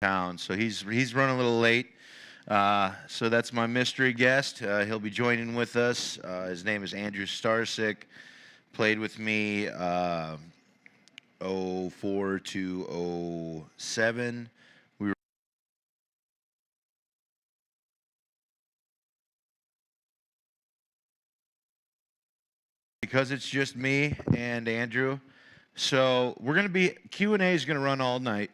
town, so he's running a little late. So that's my mystery guest. He'll be joining with us. His name is Andrew Starsick. Played with me 04 to 07. Because it's just me and Andrew, so we're going to be Q&A is going to run all night,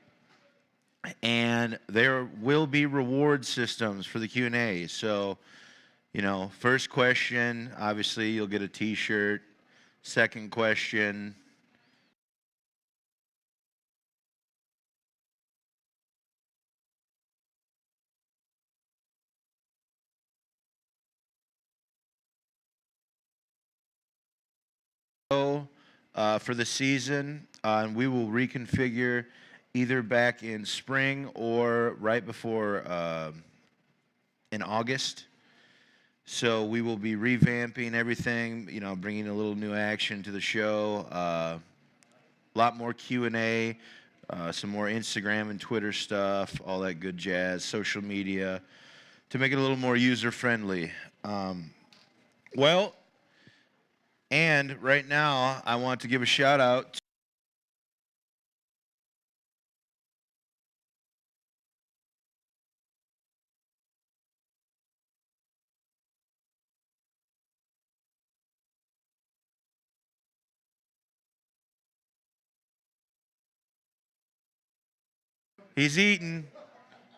and there will be reward systems for the Q&A. So, first question, obviously you'll get a t-shirt. Second question, for the season, and we will reconfigure either back in spring or right before in August. So we will be revamping everything, bringing a little new action to the show, a lot more Q&A, some more Instagram and Twitter stuff, all that good jazz, social media, to make it a little more user-friendly. And right now, I want to give a shout-out to he's eating.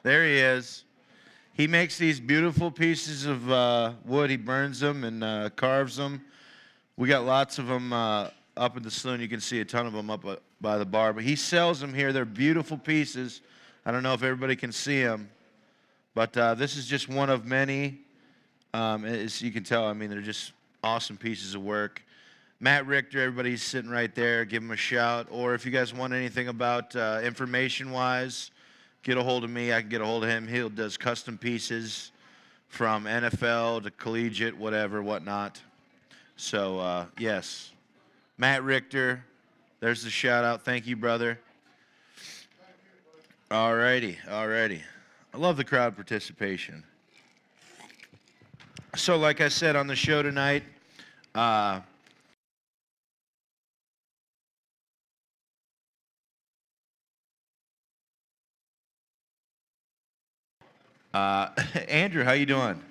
There he is. He makes these beautiful pieces of wood. He burns them and carves them. We got lots of them up in the saloon. You can see a ton of them up by the bar. But he sells them here. They're beautiful pieces. I don't know if everybody can see them. But this is just one of many. As you can tell, they're just awesome pieces of work. Matt Richter, everybody's sitting right there. Give him a shout. Or if you guys want anything about information-wise, get a hold of me. I can get a hold of him. He does custom pieces from NFL to collegiate, whatnot. So, yes. Matt Richter, there's the shout-out. Thank you, brother. All righty. I love the crowd participation. So, like I said on the show tonight, Andrew, how you doing?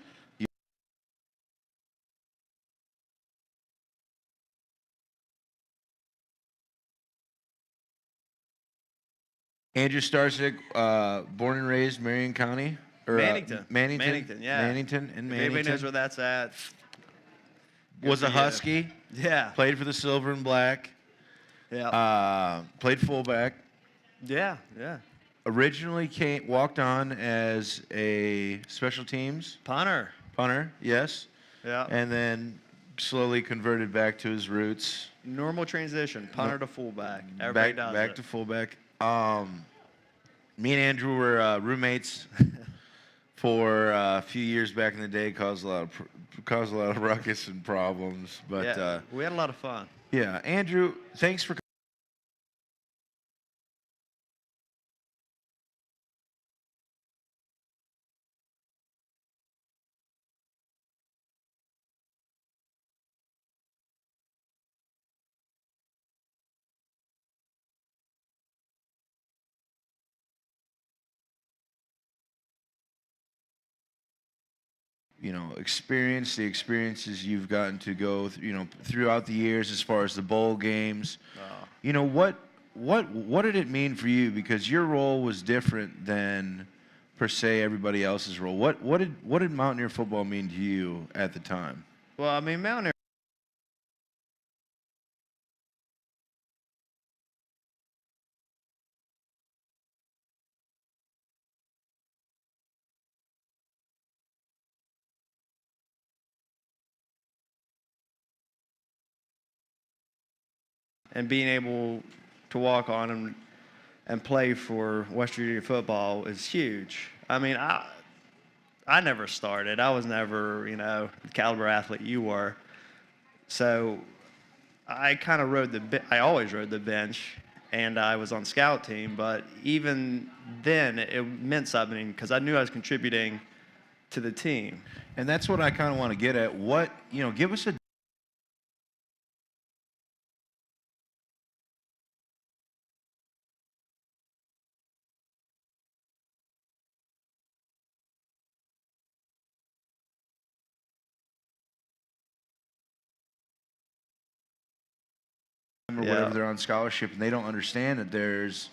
Andrew Starsick, born and raised Marion County? Or, Mannington. Mannington, yeah. Mannington. Everybody knows where that's at. Was a Husky. Yeah. Played for the Silver and Black. Yeah. Played fullback. Yeah. Originally walked on as a special teams. Punter, Yes. Yeah. And then slowly converted back to his roots. Normal transition, punter to fullback. Everybody does back it. to fullback. Me and Andrew were roommates for a few years back in the day. Caused a lot of ruckus and problems. But yeah, we had a lot of fun. Yeah, Andrew, thanks for. Experience the experiences you've gotten to go, throughout the years as far as the bowl games. What did it mean for you? Because your role was different than per se everybody else's role. What did Mountaineer football mean to you at the time? Well, Mountaineer. And being able to walk on and play for West Virginia football is huge. I never started. I was never, the caliber athlete you were. So I kind of I always rode the bench, and I was on scout team. But even then, it meant something because I knew I was contributing to the team. And that's what I kind of want to get at. What, give us a or whatever, they're on scholarship and they don't understand that there's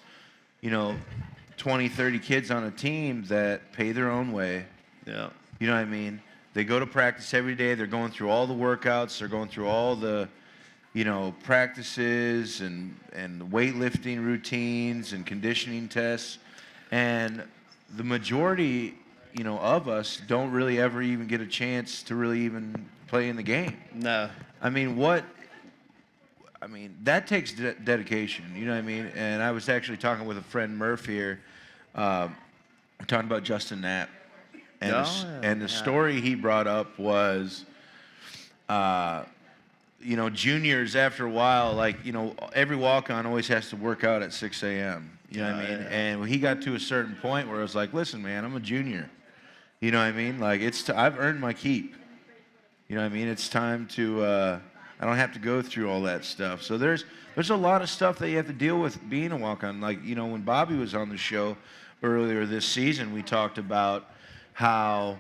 20, 30 kids on a team that pay their own way. Yeah. You know what I mean? They go to practice every day. They're going through all the workouts. They're going through all the practices and weightlifting routines and conditioning tests. And the majority of us don't really ever even get a chance to really even play in the game. No. That takes dedication, you know what I mean? And I was actually talking with a friend, Murph, here, talking about Justin Knapp. And the story he brought up was, juniors, after a while, every walk-on always has to work out at 6 a.m., you know what I mean? Yeah. And he got to a certain point where I was like, listen, man, I'm a junior. You know what I mean? I've earned my keep. You know what I mean? It's time to... I don't have to go through all that stuff. So there's a lot of stuff that you have to deal with being a walk-on. When Bobby was on the show earlier this season, we talked about how,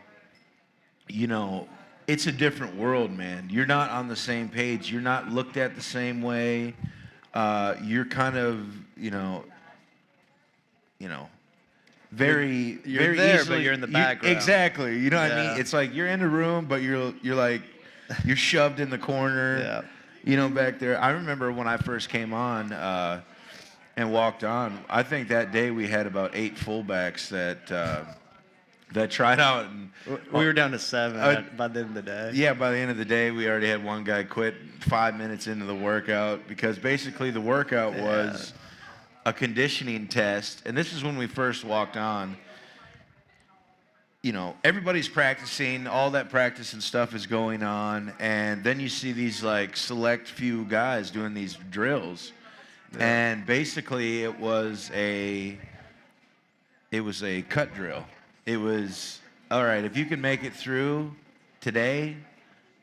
it's a different world, man. You're not on the same page. You're not looked at the same way. You're kind of, very, You're very there, easily, but you're in the background. Exactly. You know what I Yeah. mean? It's like you're in the room, but you're you're shoved in the corner. Yeah. Back there. I remember when I first came on and walked on. I think that day we had about 8 fullbacks that tried out. And We were down to 7 by the end of the day. yeah, by the end of the day, we already had one guy quit 5 minutes into the workout because basically the workout was a conditioning test. And this is when we first walked on. Everybody's practicing, all that practice and stuff is going on, and then you see these select few guys doing these drills. Yeah. And basically it was a cut drill. It was, all right, if you can make it through today,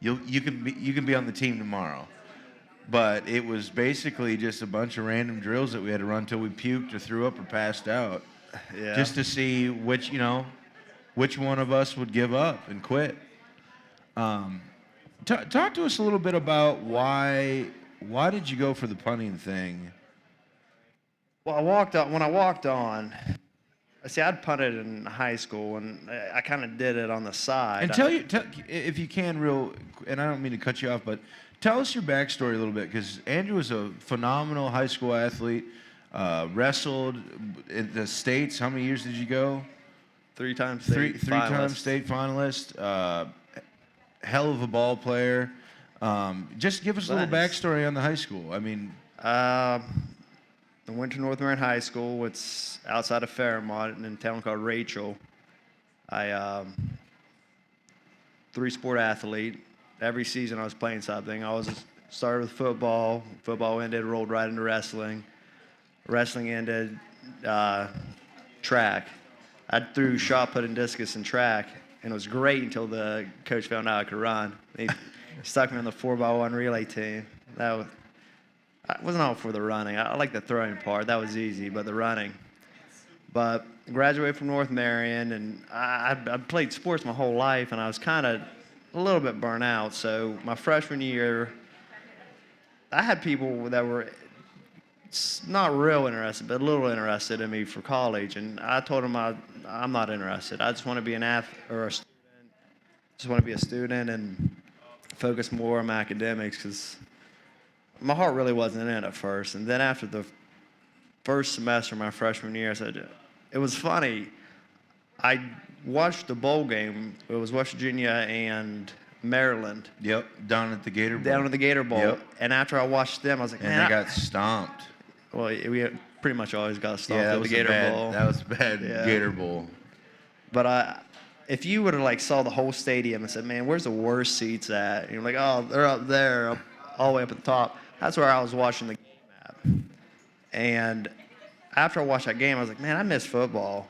you can be on the team tomorrow. But it was basically just a bunch of random drills that we had to run until we puked or threw up or passed out. Yeah. Just to see which one of us would give up and quit. Talk to us a little bit about why did you go for the punting thing? Well, when I walked on, I'd punted in high school, and I kind of did it on the side. And tell if you can, and I don't mean to cut you off, but tell us your backstory a little bit, because Andrew was a phenomenal high school athlete, wrestled in the States. How many years did you go? 3 times Three state times state finalist, hell of a ball player. Just give us a little backstory on the high school. I went to North Marion High School. It's outside of Fairmont in a town called Rachel. I 3-sport athlete. Every season I was playing something. I started with football. Football ended, rolled right into wrestling. Wrestling ended, track. I threw shot put and discus in track, and it was great until the coach found out I could run. He stuck me on the 4x1 relay team. I wasn't all for the running. I like the throwing part. That was easy, but the running. But graduated from North Marion, and I played sports my whole life, and I was kind of a little bit burnt out. So my freshman year, I had people that were not real interested, but a little interested in me for college, and I told them I'm not interested. I just want to be an athlete or a student. Just want to be a student and focus more on my academics, because my heart really wasn't in it at first. And then after the first semester of my freshman year, I said, it was funny. I watched the bowl game. It was West Virginia and Maryland. Yep, down at the Gator Bowl. Down at the Gator Bowl. Yep. And after I watched them, I was like, and man, they got stomped. Well, we pretty much always got stomped Yeah, at the Gator Bowl. That was a bad Yeah. Gator Bowl. But if you would have saw the whole stadium and said, man, where's the worst seats at? And you're like, oh, they're up there, all the way up at the top. That's where I was watching the game at. And after I watched that game, I was like, man, I miss football.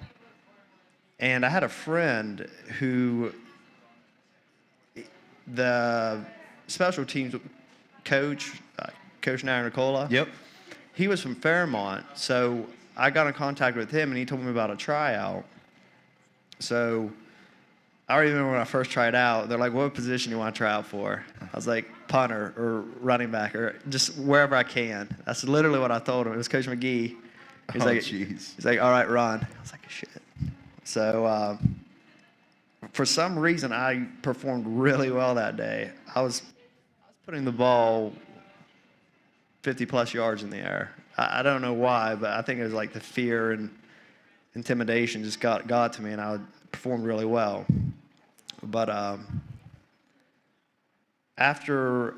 And I had a friend who, the special teams coach, Coach Nicola. Yep. He was from Fairmont, so I got in contact with him, and he told me about a tryout. So I remember when I first tried out, they're like, what position do you want to try out for? I was like, punter or running back or just wherever I can. That's literally what I told him. It was Coach McGee. He's Jeez. like, all right, run. I was like, shit. So for some reason, I performed really well that day. I was putting the ball 50-plus yards in the air. I don't know why, but I think it was like the fear and intimidation just got to me, and I performed really well. But after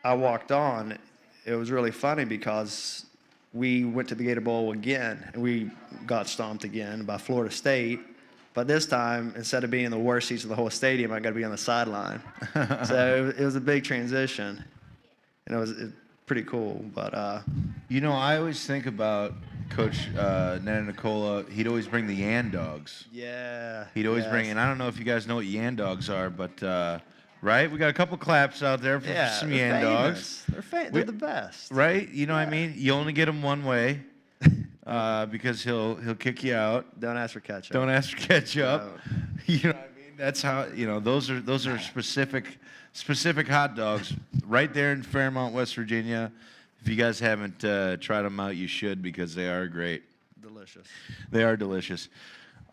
I walked on, it was really funny because we went to the Gator Bowl again, and we got stomped again by Florida State. But this time, instead of being in the worst seats of the whole stadium, I got to be on the sideline. So it was a big transition, and it was pretty cool. But You know, I always think about Coach Nana Nicola. He'd always bring the Yan Dogs. yeah, He'd always yes. bring, and I don't know if you guys know what Yan Dogs are, but right, we got a couple claps out there for some they're Yan famous. Dogs. They're the best. Right? You know what I mean? You only get them one way because he'll kick you out. Don't ask for ketchup. Don't ask for ketchup. No. You know what I mean? That's how, you know, those are specific hot dogs right there in Fairmont, West Virginia. If you guys haven't tried them out, you should, because they are great. Delicious. They are delicious.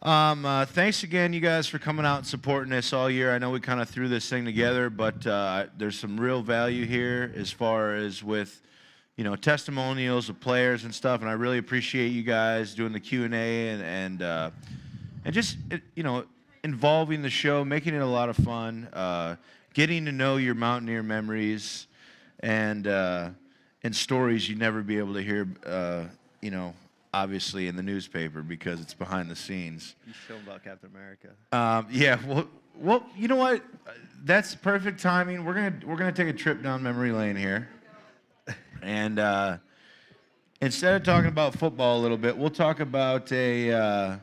Thanks again, you guys, for coming out and supporting us all year. I know we kind of threw this thing together, but there's some real value here as far as with, you know, testimonials of players and stuff. And I really appreciate you guys doing the Q&A and just, you know, involving the show, making it a lot of fun, getting to know your Mountaineer memories and stories you'd never be able to hear, you know, obviously in the newspaper because it's behind the scenes. You show about Captain America. Yeah, well, you know what? That's perfect timing. We're gonna take a trip down memory lane here, and instead of talking about football a little bit, we'll talk about the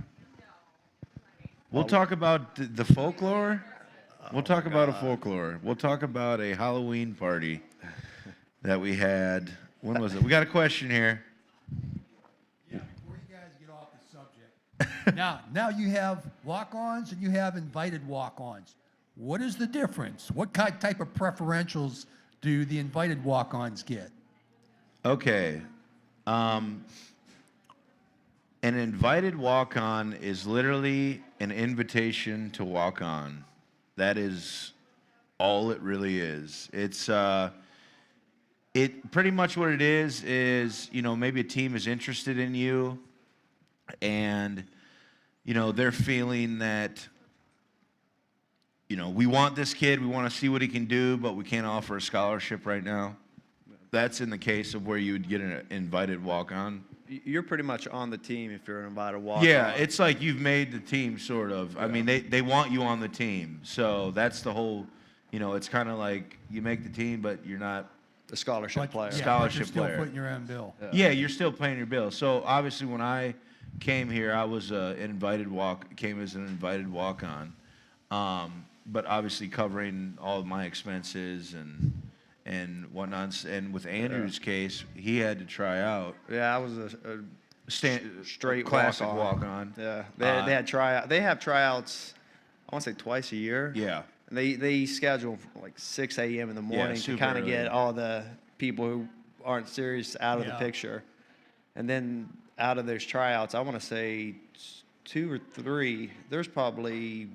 folklore. We'll talk about a folklore. We'll talk about a Halloween party that we had. When was it? We got a question here. Before you guys get off the subject, now you have walk-ons and you have invited walk-ons. What is the difference? What type of preferentials do the invited walk-ons get? Okay. An invited walk-on is literally an invitation to walk on. That is all it really is. It's it pretty much what it is, you know, maybe a team is interested in you and, you know, they're feeling that, you know, we want this kid, we want to see what he can do, but we can't offer a scholarship right now. That's in the case of where you would get an invited walk-on. You're pretty much on the team if you're an invited walk-on. Yeah, it's like you've made the team, sort of. Yeah. I mean, they want you on the team. So that's the whole, you know, it's kind of like you make the team, but you're not a scholarship player. Yeah, Scholarship you're still player. putting your own bill. Yeah, you're still paying your bill. So obviously, when I came here, I was came as an invited walk-on, but obviously covering all of my expenses and whatnot. And with Andrew's case, he had to try out. Yeah, I was a straight classic walk-on. walk-on. Yeah, they had tryout. They have tryouts. I want to say twice a year. Yeah. And they schedule from like 6 a.m. in the morning to super kind of early. get all the people who aren't serious out of the Yeah. picture. And then out of those tryouts, I want to say 2 or 3, there's probably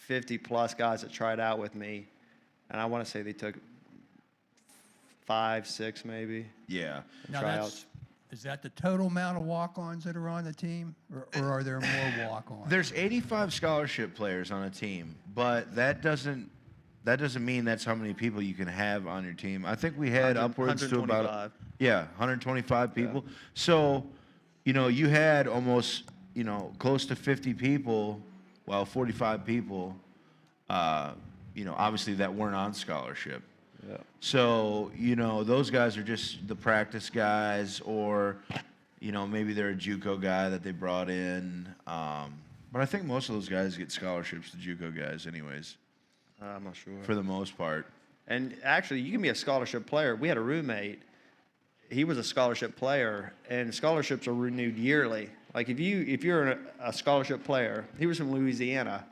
50-plus guys that tried out with me. And I want to say they took 5, 6 maybe. Yeah. Now Tryouts. is that the total amount of walk-ons that are on the team, or are there more walk-ons? There's 85 scholarship players on a team, but that doesn't mean that's how many people you can have on your team. I think we had upwards to about 125 people. Yeah. So, you know, you had almost, you know, close to 50 people, 45 people, you know, obviously that weren't on scholarship. Yeah. So, those guys are just the practice guys, or, maybe they're a JUCO guy that they brought in. But I think most of those guys get scholarships, the JUCO guys, anyways, I'm not sure. for the most part. And actually, you can be a scholarship player. We had a roommate. He was a scholarship player, and scholarships are renewed yearly. Like if you're a scholarship player, he was from Louisiana,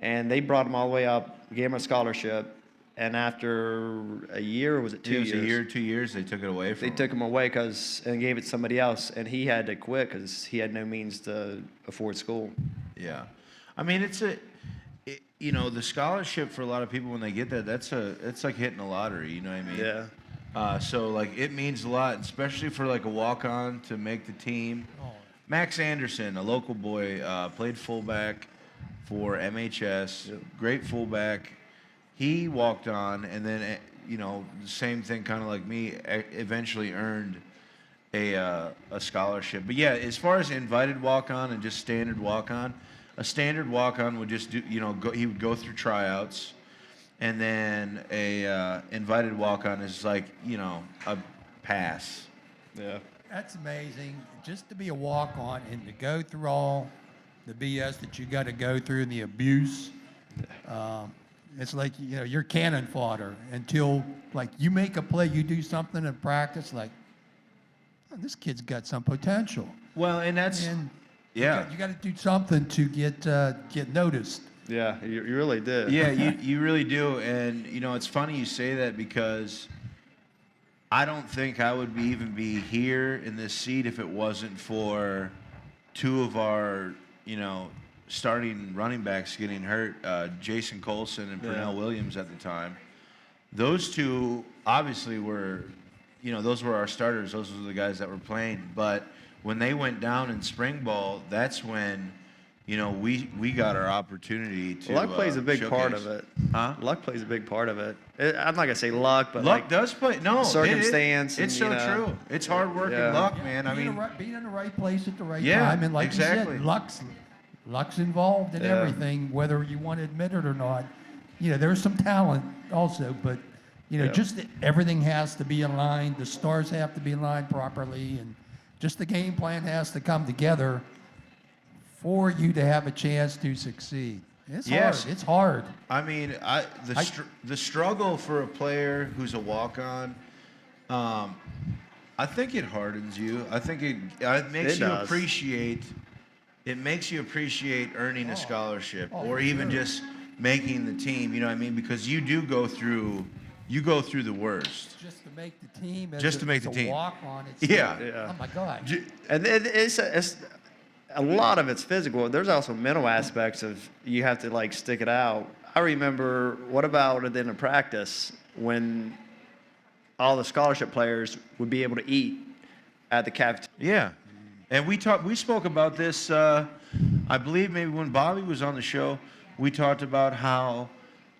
and they brought him all the way up, gave him a scholarship, and after a year, or was it 2 years? It was a year, 2 years, they took it away from They him. took him away and gave it to somebody else, and he had to quit because he had no means to afford school. Yeah. I mean, the scholarship for a lot of people when they get that, it's like hitting a lottery, you know what I mean? Yeah. So, like, it means a lot, especially for, like, a walk-on to make the team. Oh, Max Anderson, a local boy, played fullback for MHS, great fullback. He walked on, and then, same thing, kind of like me, eventually earned a scholarship. But, yeah, as far as invited walk-on and just standard walk-on, a standard walk-on would just do, he would go through tryouts. And then a invited walk-on is like, a pass. Yeah. that's amazing. Just to be a walk-on and to go through all the BS that you got to go through and the abuse. It's like, you're cannon fodder until, like, you make a play, you do something in practice, like, oh, this kid's got some potential. Well, and that's, And yeah. you got to do something to get noticed. Yeah, you really did. Yeah, you really do. And, it's funny you say that because I don't think I would even be here in this seat if it wasn't for two of our, starting running backs getting hurt, Jason Colson and Pernell Williams at the time. Those two obviously were, those were our starters. Those were the guys that were playing. But when they went down in spring ball, that's when, we got our opportunity to Luck plays a big part of showcase. it. Huh? Luck plays a big part of it. I'm not gonna say luck, but Luck like does play. No, circumstance It's and, so true. It's hard work and luck, man. I mean, Being in the right place at the right Yeah, time, and like exactly. you said, luck's involved in Yeah. everything, whether you want to admit it or not. There's some talent also, but just everything has to be in line. The stars have to be in line properly, and just the game plan has to come together for you to have a chance to succeed. It's Yes. hard. It's hard. I mean, the struggle for a player who's a walk-on, I think it hardens you. I think it makes It you does. appreciate. It makes you appreciate earning a scholarship, or for even sure. just making the team. You know what I mean? Because you do go through the worst. Just to make the team. Just to make the team. Walk on. It's Yeah. Yeah. Oh my God. and it's a lot of it's physical. There's also mental aspects of you have to like stick it out. I remember, what about it in a practice when all the scholarship players would be able to eat at the cafeteria? Yeah, and we spoke about this. I believe maybe when Bobby was on the show, we talked about how,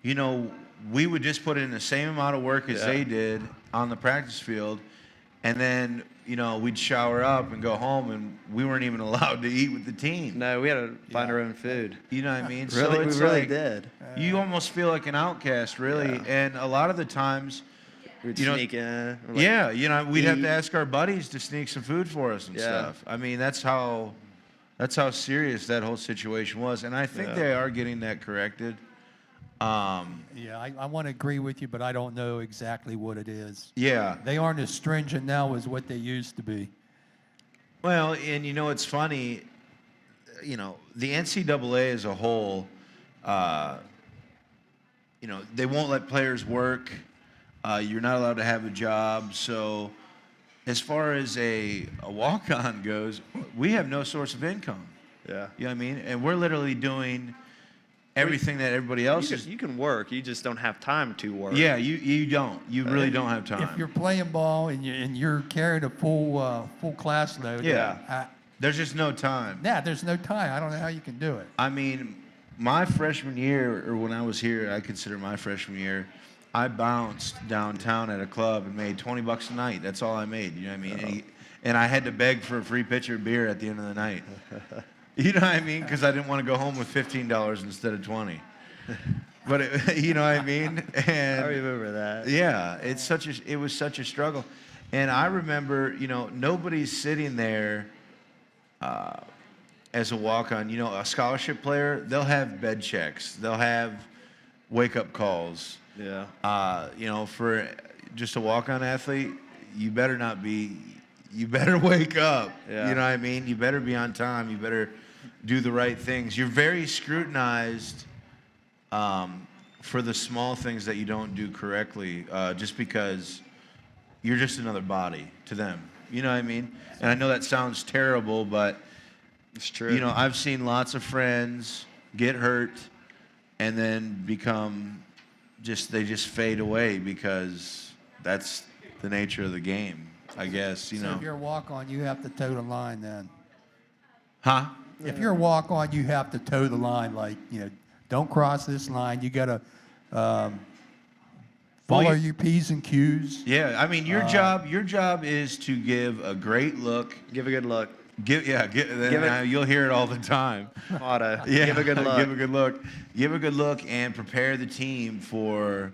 we would just put in the same amount of work as they did on the practice field, and then we'd shower up and go home, and we weren't even allowed to eat with the team. No, we had to find our own food. You know what I mean? Really, so it's we really like, did. You almost feel like an outcast, really, Yeah. and a lot of the times. We'd You know- sneak in. We're like, Yeah, we'd have eat. to ask our buddies to sneak some food for us and Yeah. stuff. I mean, that's how serious that whole situation was, and I think Yeah. they are getting that corrected. Yeah, I want to agree with you, but I don't know exactly what it is. Yeah. They aren't as stringent now as what they used to be. Well, and it's funny, the NCAA as a whole, they won't let players work. You're not allowed to have a job. So as far as a walk-on goes, we have no source of income. Yeah. You know what I mean? And we're literally doing everything that everybody else is. You can work. You just don't have time to work. Yeah, you don't. You really don't have time. If you're playing ball and you're carrying a full class load, Yeah. There's just no time. there's no time. I don't know how you can do it. I mean, my freshman year, or when I was here, I consider my freshman year, I bounced downtown at a club and made $20 a night. That's all I made. You know what I mean? And I had to beg for a free pitcher of beer at the end of the night. You know what I mean? Because I didn't want to go home with $15 instead of $20. but you know what I mean? And I remember that. yeah, it was such a struggle. And I remember, nobody's sitting there as a walk-on. A scholarship player, they'll have bed checks. They'll have wake-up calls. Yeah. For just a walk-on athlete, you better wake up. Yeah. You know what I mean? You better be on time. You better do the right things. You're very scrutinized for the small things that you don't do correctly, just because you're just another body to them. You know what I mean? And I know that sounds terrible, but It's true. I've seen lots of friends get hurt and then they just fade away because that's the nature of the game, I guess, So if you're a walk-on, you have to toe the line then. Huh? If you're a walk-on, you have to toe the line. Like, don't cross this line. You got to follow Well, your P's and Q's. Yeah, I mean, your job is to give a great look. Give a good look. You'll hear it all the time. Motto. Yeah, Give a good look. Give a good look. Give a good look and prepare the team for,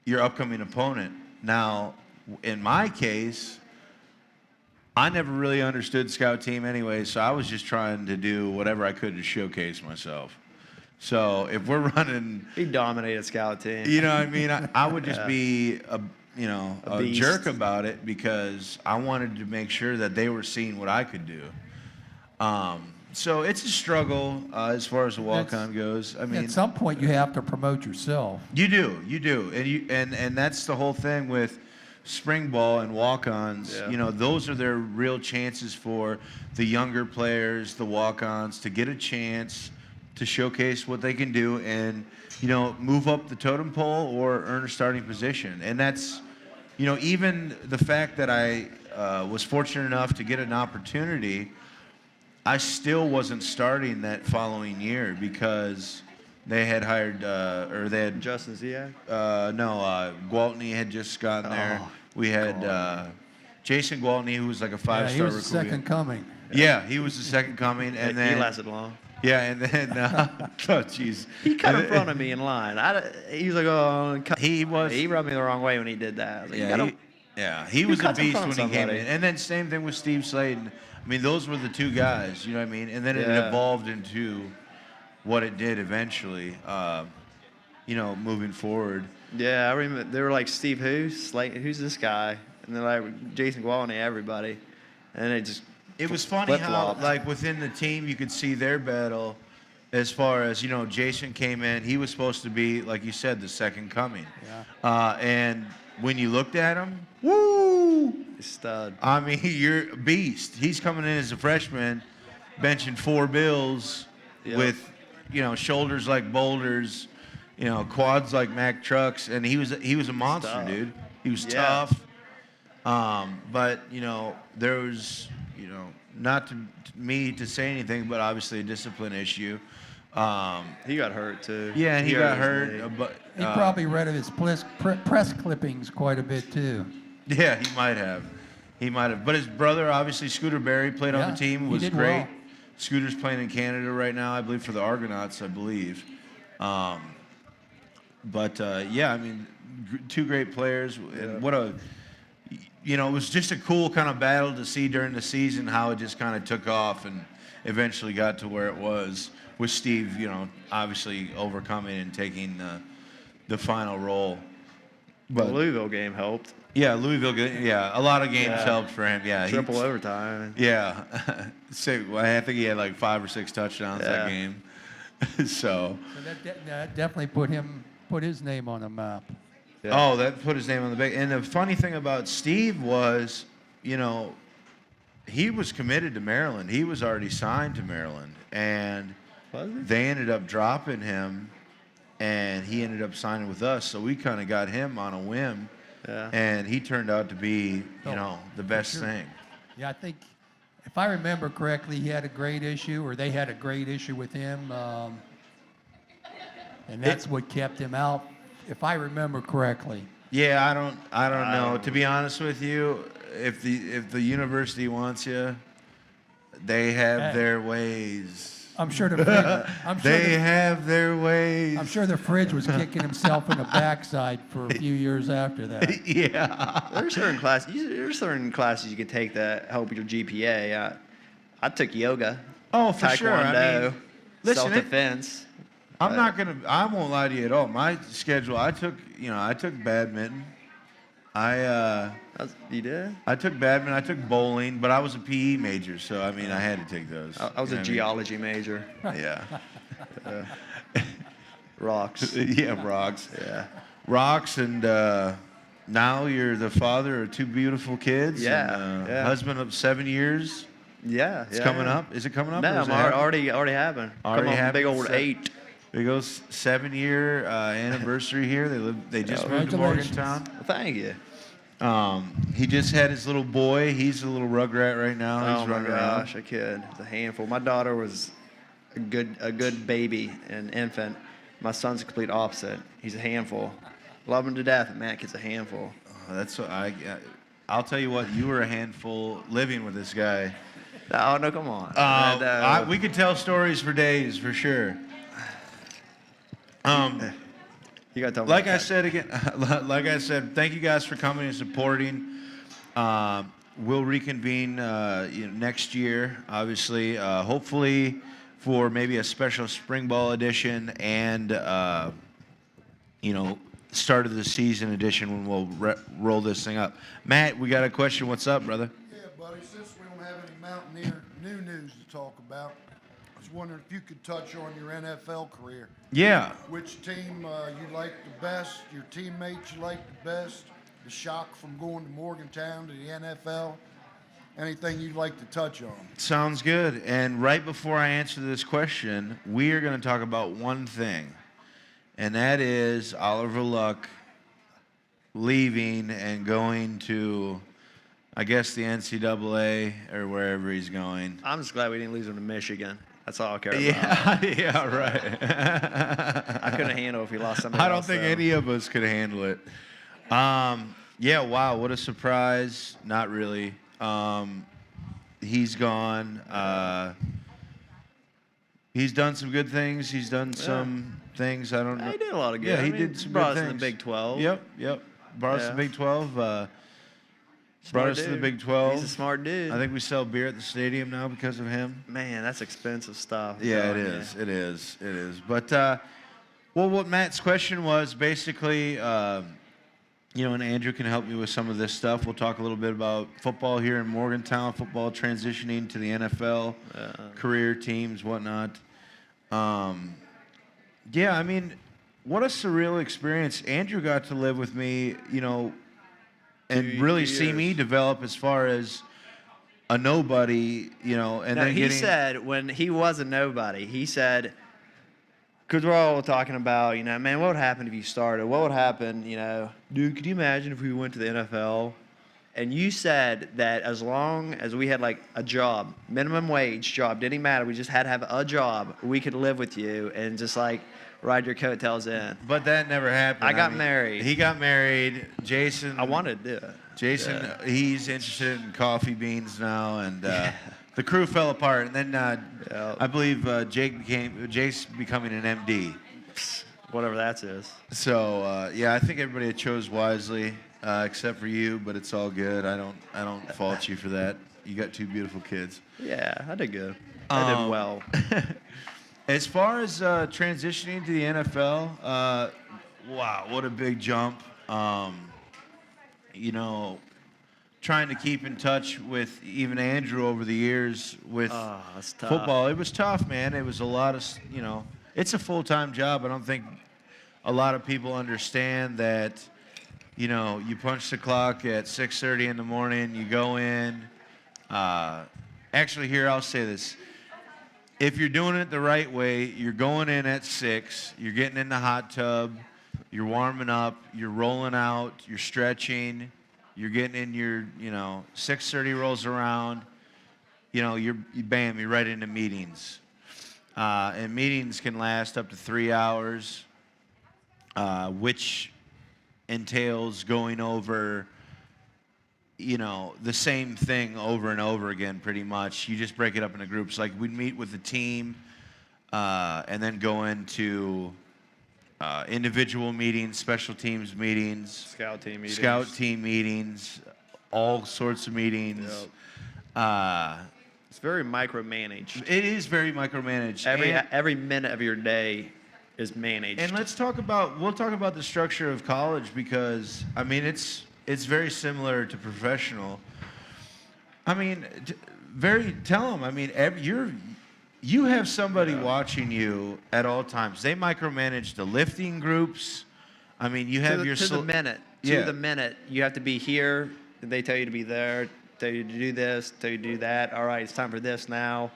your upcoming opponent. Now, in my case, I never really understood scout team anyway, so I was just trying to do whatever I could to showcase myself. So if we're running, He dominated scout team. you know what I mean? I would just be a beast. jerk about it because I wanted to make sure that they were seeing what I could do. So it's a struggle as far as the walk-on goes. I mean, At some point, you have to promote yourself. you do, and that's the whole thing with spring ball and walk-ons. Yeah. Those are their real chances for the younger players, the walk-ons, to get a chance to showcase what they can do and move up the totem pole or earn a starting position. And that's even the fact that I was fortunate enough to get an opportunity, I still wasn't starting that following year because they had hired Justin Ziak. Gwaltney had just gotten there. Oh, We had Jason Gwaltney, who was like a Yeah, five-star he was recruit. the second coming. Yeah, he was the second coming, and then He lasted long. yeah, and then oh jeez, He cut in front of me in line. He was like, oh, he was He rubbed me the wrong way when he did that. I was like, you gotta- he was a cuts in beast front when of he came somebody? in. And then same thing with Steve Slayton. I mean, those were the two guys, you know what I mean? And then it Yeah. evolved into what it did eventually, moving forward. Yeah, I remember they were like, Steve who? Slayton, who's this guy? And then like Jason Gwaltney, everybody. And it just It was funny how, flip-flopped. like, within the team, you could see their battle as far as, Jason came in. He was supposed to be, like you said, the second coming. Yeah. And when you looked at him, woo! stud. I mean, you're a beast. He's coming in as a freshman, benching 4 bills Yep. with, shoulders like boulders, quads like Mack trucks, and he was a monster, Tough. dude. He was Yeah. tough. But there was, not to me to say anything, but obviously a discipline issue. He got hurt too. Yeah, and he got his hurt, knee. but He probably read of his press clippings quite a bit, too. yeah, he might have. But his brother, obviously, Scooter Berry, played on Yeah, the team, he was did great. well. Scooter's playing in Canada right now, I believe, for the Argonauts, I believe. I mean, two great players. And what a, it was just a cool kind of battle to see during the season how it just kind of took off and eventually got to where it was with Steve, obviously overcoming and taking the final role. The But Louisville game helped. yeah, Louisville, a lot of games Yeah. helped for him. Yeah, Triple overtime. Yeah, I think he had like 5 or 6 touchdowns that Yeah. game. So. So that definitely put his name on the map. Yeah. Oh, that put his name on the back. And the funny thing about Steve was, he was committed to Maryland. He was already signed to Maryland, and Was he? they ended up dropping him, and he ended up signing with us. So we kind of got him on a whim, Yeah. and he turned out to be, the best sure. thing. Yeah, I think, if I remember correctly, he had a great issue, or they had a great issue with him, and that's what kept him out, if I remember correctly. Yeah, I don't know. To be honest with you, if the university wants you, they have Hey. their ways. I'm sure the fridge, They have their ways. I'm sure the fridge was kicking himself in the backside for a few years after that. Yeah. There's certain classes you can take that help your GPA. I took yoga, Oh, for sure. I taekwondo, mean, listen, self-defense. I won't lie to you at all. My schedule, I took badminton. You did? I took badminton, I took bowling, but I was a PE major, so I mean, I had to take those. I was You a know geology major. what I mean? Yeah. Rocks. Yeah, rocks. Yeah. Rocks, and now you're the father of two beautiful kids. Yeah, And, yeah. Husband of 7 years. Yeah. It's coming up. Is it coming up? No, or is I'm it happening? already happened. Already Come on, happened? big old So- 8. Big old 7-year anniversary here. They just moved to Congratulations. Morgantown. Well, thank you. He just had his little boy. He's a little rugrat right now. Oh He's my running gosh, around. a kid. It's a handful. My daughter was a good baby, an infant. My son's the complete opposite. He's a handful. Love him to death. Man, kid's a handful. Oh, that's what I'll tell you what. You were a handful living with this guy. Oh no, come on. No. We could tell stories for days, for sure. You gotta tell me. Like about I that. said again, like I said, thank you guys for coming and supporting. We'll reconvene next year, obviously. Hopefully for maybe a special spring ball edition and start of the season edition when we'll roll this thing up. Matt, we got a question. What's up, brother? Yeah, buddy, since we don't have any Mountaineer new news to talk about, I was wondering if you could touch on your NFL career. Yeah. Which team you like the best, your teammates you like the best, the shock from going to Morgantown to the NFL, anything you'd like to touch on. Sounds good. And right before I answer this question, we are going to talk about one thing, and that is Oliver Luck leaving and going to, I guess, the NCAA or wherever he's going. I'm just glad we didn't lose him to Michigan. That's all I care about. Yeah, yeah, right. I couldn't handle if he lost somebody I don't else, think though. any of us could handle it. Yeah, wow, what a surprise. Not really. He's gone. He's done some good things. He's done some things. I don't know. He did a lot of good. Yeah, I he mean, did some brought good us in things. the Big 12. Yep. Brought us to the Yeah. Big 12. Brought Smart us to the dude. Big 12. He's a smart dude. I think we sell beer at the stadium now because of him. Man, that's expensive stuff. I'm Yeah, it telling you. is. It is. It is. But well, what Matt's question was basically, and Andrew can help me with some of this stuff. We'll talk a little bit about football here in Morgantown, football transitioning to the NFL, career teams, whatnot. Yeah, I mean, what a surreal experience. Andrew got to live with me, and really see me years. develop as far as a nobody, and No, then he getting. said when he was a nobody, he said, because we're all talking about, man, what would happen if you started? What would happen, dude, could you imagine if we went to the NFL? And you said that as long as we had like a job, minimum wage job, didn't matter, we just had to have a job, we could live with you and just like ride your coattails in. But that never happened. I got married. He got married. Jason. I wanted to do it. Jason, he's interested in coffee beans now, and the crew fell apart. And then I believe Jake's becoming an MD. Whatever that is. So I think everybody chose wisely, except for you. But it's all good. I don't fault you for that. You got two beautiful kids. Yeah, I did good. I did well. As far as transitioning to the NFL, wow, what a big jump. Trying to keep in touch with even Andrew over the years with That's tough. football. It was tough, man. It was a lot of, it's a full-time job. I don't think a lot of people understand that, you punch the clock at 6:30 in the morning, you go in. Actually, here, I'll say this. If you're doing it the right way, you're going in at 6, you're getting in the hot tub, you're warming up, you're rolling out, you're stretching, you're getting in your, 6:30 rolls around, you're right into meetings. And meetings can last up to 3 hours, which entails going over, the same thing over and over again, pretty much. You just break it up into groups. Like we'd meet with the team and then go into individual meetings, special teams meetings, scout team meetings, all sorts of meetings. It's very micromanaged. It is very micromanaged. Every minute of your day is managed. And we'll talk about the structure of college, because I mean it's very similar to professional. I mean, tell them. I mean, you have somebody watching you at all times. They micromanage the lifting groups. I mean, you have to the minute. Yeah. To the minute, you have to be here. They tell you to be there. Tell you to do this. Tell you to do that. All right, it's time for this now.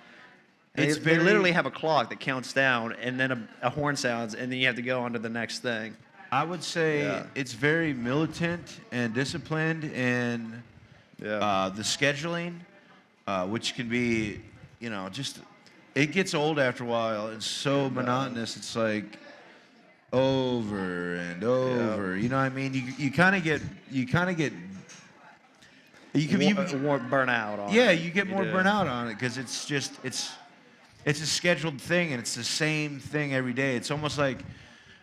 And they literally have a clock that counts down, and then a horn sounds, and then you have to go on to the next thing. I would say it's very militant and disciplined in the scheduling, which can be, just it gets old after a while. It's so monotonous. It's like over and over. You know what I mean? You kind of get more burnout on it. Yeah, you get more burnout on it, because it's a scheduled thing, and it's the same thing every day. It's almost like,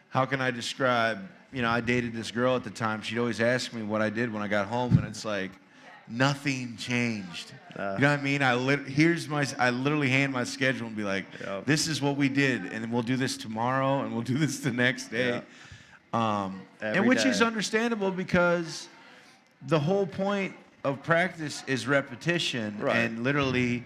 how can I describe? I dated this girl at the time. She'd always ask me what I did when I got home, and it's like nothing changed. You know what I mean? I literally hand my schedule and be like, this is what we did, and then we'll do this tomorrow, and we'll do this the next day. And which is understandable, because the whole point of practice is repetition, and literally,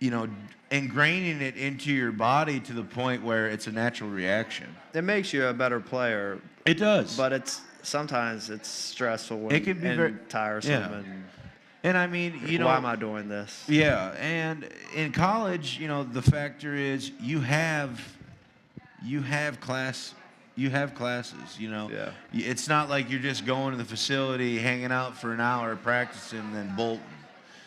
ingraining it into your body to the point where it's a natural reaction. It makes you a better player. It does. But sometimes it's stressful it can be very tiresome. Yeah. And I mean, why am I doing this? Yeah, and in college, the factor is you have classes. Yeah. It's not like you're just going to the facility, hanging out for an hour, practicing, and then bolting.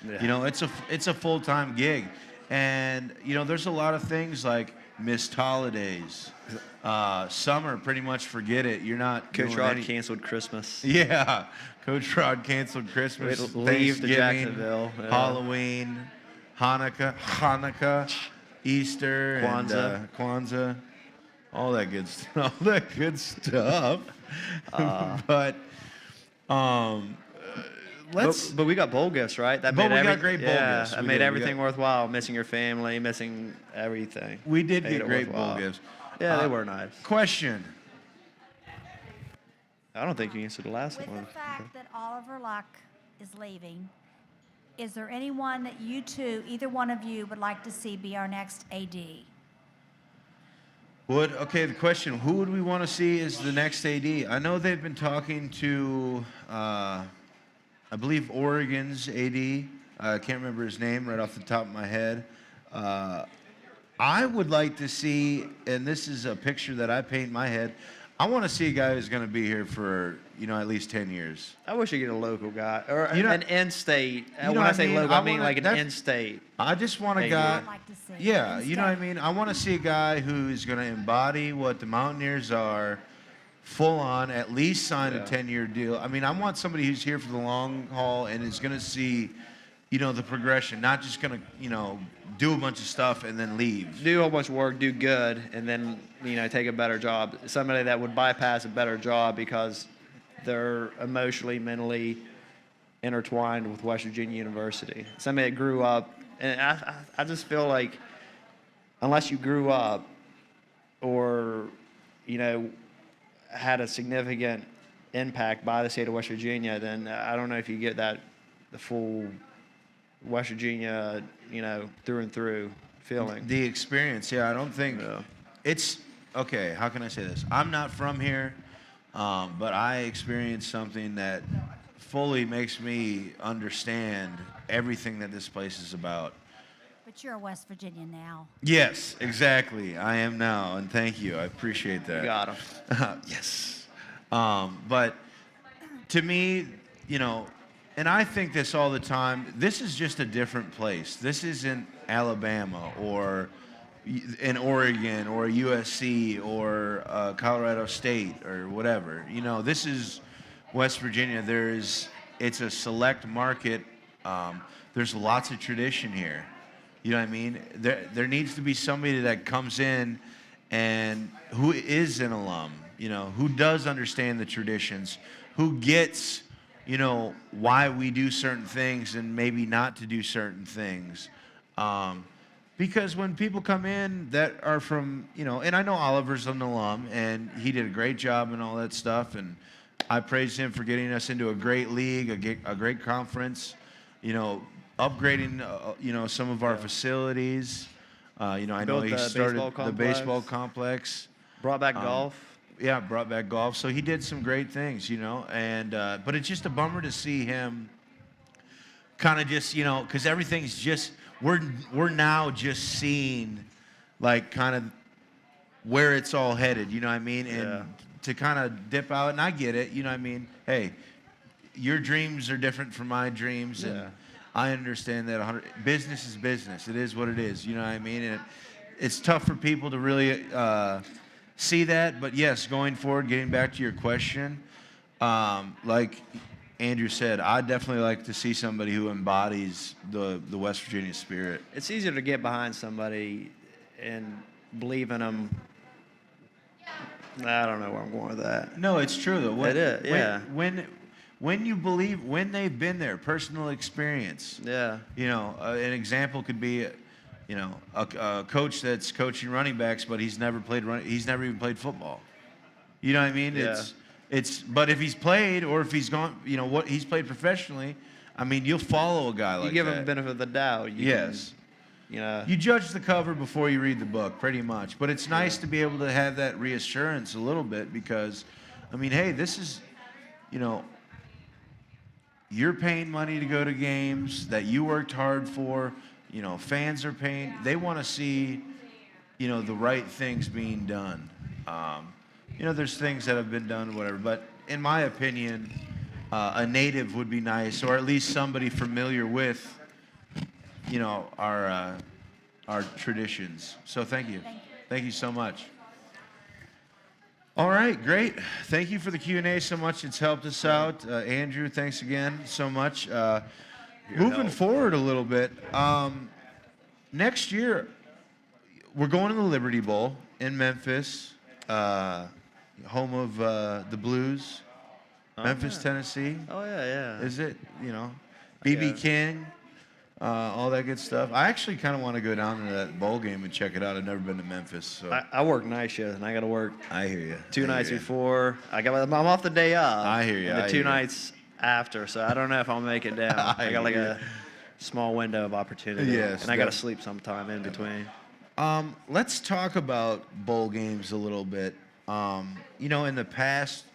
Yeah. It's a full-time gig, and there's a lot of things like missed holidays, summer. Pretty much forget it. You're not. Coach Rod canceled Christmas. Yeah, Coach Rod canceled Christmas, leave to Thanksgiving, Jacksonville, Halloween, Hanukkah, Easter, Kwanzaa, all that good stuff. But But we got bowl gifts, right? We got great bowl gifts. That made everything worthwhile. Missing your family, missing everything. We did get great bowl gifts. Yeah, they were nice. Question. I don't think you answered the last With one. the fact that Oliver Luck is leaving, is there anyone that you two, either one of you, would like to see be our next AD? The question, who would we want to see as the next AD? I know they've been talking to, I believe, Oregon's AD. I can't remember his name right off the top of my head. I would like to see, and this is a picture that I paint in my head, I want to see a guy who's going to be here for, at least 10 years. I wish you get a local guy or an in-state. When I say local, I mean like an in-state. I just want a guy. I'd like to see. Yeah, you know what I mean? I want to see a guy who's going to embody what the Mountaineers are, full on, at least sign a 10-year deal. I mean, I want somebody who's here for the long haul and is going to see, the progression, not just going to, do a bunch of stuff and then leave. Do a whole bunch of work, do good, and then, take a better job. Somebody that would bypass a better job because they're emotionally, mentally intertwined with West Virginia University. Somebody that grew up, and I just feel like unless you grew up or, had a significant impact by the state of West Virginia, then I don't know if you get the full West Virginia, through and through feeling. The experience, I don't think it's okay. How can I say this? I'm not from here, but I experienced something that fully makes me understand everything that this place is about. But you're a West Virginian now. Yes, exactly. I am now, and thank you. I appreciate that. You got him. Yes. But to me, and I think this all the time, this is just a different place. This isn't Alabama or in Oregon or USC or Colorado State or whatever. This is West Virginia. It's a select market. There's lots of tradition here. You know what I mean? There needs to be somebody that comes in and who is an alum, you know, who does understand the traditions, who gets, you know, why we do certain things and maybe not to do certain things. Because when people come in that are from, you know, and I know Oliver's an alum and he did a great job and all that stuff, and I praise him for getting us into a great league, a great conference, you know, upgrading, you know, some of our facilities. You know, I know Built he the started baseball the complex. baseball complex. Brought back golf. Yeah, brought back golf. So he did some great things, you know. And but it's just a bummer to see him kind of just, you know, because everything's just we're now just seeing like kind of where it's all headed. You know what I mean? And Yeah. to kind of dip out, and I get it. You know what I mean? Hey, your dreams are different from my dreams, and Yeah. I understand that. Business is business. It is what it is. You know what I mean? And it's tough for people to really see that. But yes, going forward, getting back to your question, like Andrew said, I'd definitely like to see somebody who embodies the West Virginia spirit. It's easier to get behind somebody and believe in them. I don't know where I'm going with that. No, it's true though. It is, yeah. When you believe, when they've been there, personal experience. Yeah. You know, an example could be, you know, a coach that's coaching running backs, but he's never even played football. You know what I mean? Yeah. But if he's played or if he's gone, you know, what he's played professionally, I mean, you'll follow a guy like that. You give him the benefit of the doubt. Yes. You know. You judge the cover before you read the book, pretty much. But it's nice to be able to have that reassurance a little bit because, I mean, hey, this is, you know, you're paying money to go to games that you worked hard for. You know, fans are paying. They want to see, you know, the right things being done. You know, there's things that have been done, whatever. But in my opinion, a native would be nice, or at least somebody familiar with, you know, our traditions. So thank you. Thank you so much. All right, great. Thank you for the Q&A so much. It's helped us out. Andrew, thanks again so much. Moving forward a little bit, next year, we're going to the Liberty Bowl in Memphis, home of the Blues, Memphis, yeah. Tennessee. Oh yeah, yeah. Is it, you know, B.B. Yeah. King, all that good stuff. I actually kind of want to go down to that bowl game and check it out. I've never been to Memphis, so I work night shift and I got to work I hear you. 2 nights before. I'm off the day off. I hear you, And the I 2 hear you. nights after, so I don't know if I'll make it down. I got like hear a small window of opportunity. Yes, And I got to that- sleep sometime in between. Let's talk about bowl games a little bit. You know, in the past,